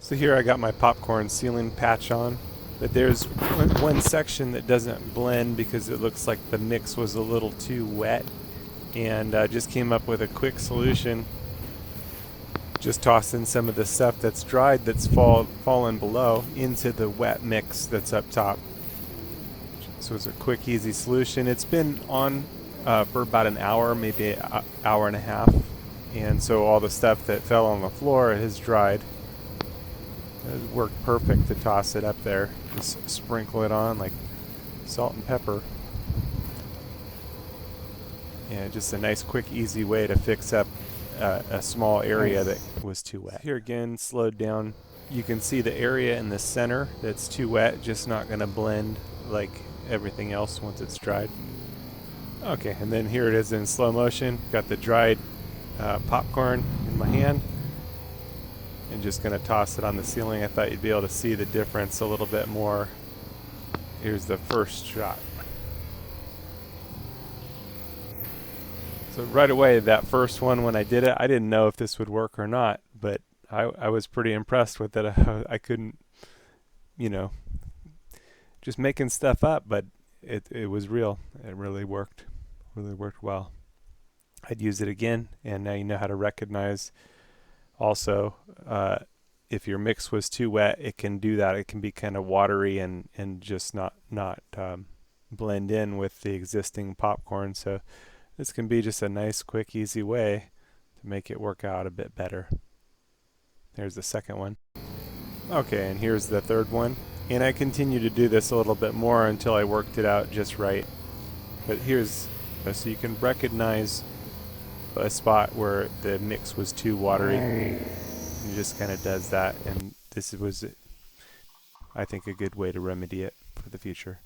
So here I got my popcorn sealing patch on, but there's one section that doesn't blend because it looks like the mix was a little too wet, and just came up with a quick solution. Just toss in some of the stuff that's dried that's fallen below into the wet mix that's up top. So it's a quick, easy solution. It's been on for about an hour, maybe an hour and a half, and so all the stuff that fell on the floor has dried. It worked perfect to toss it up there. Just sprinkle it on like salt and pepper. Yeah, just a nice, quick, easy way to fix up a small area that was too wet. Here again, slowed down. You can see the area in the center that's too wet, just not going to blend like everything else once it's dried. Okay, and then here it is in slow motion. Got the dried popcorn in my hand. And just going to toss it on the ceiling. I thought you'd be able to see the difference a little bit more. Here's the first shot. So right away, that first one, when I did it, I didn't know if this would work or not, but I was pretty impressed with it. I couldn't, just making stuff up, but it was real. It really worked well. I'd use it again, and now you know how to recognize. Also, if your mix was too wet, it can do that. It can be kind of watery and just not blend in with the existing popcorn. So this can be just a nice, quick, easy way to make it work out a bit better. There's the second one. Okay, and here's the third one. And I continue to do this a little bit more until I worked it out just right. But here's, so you can recognize a spot where the mix was too watery. It just kind of does that, and this was, I think, a good way to remedy it for the future.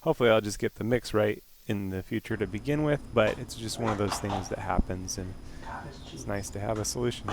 Hopefully I'll just get the mix right in the future to begin with, but it's just one of those things that happens, and it's nice to have a solution.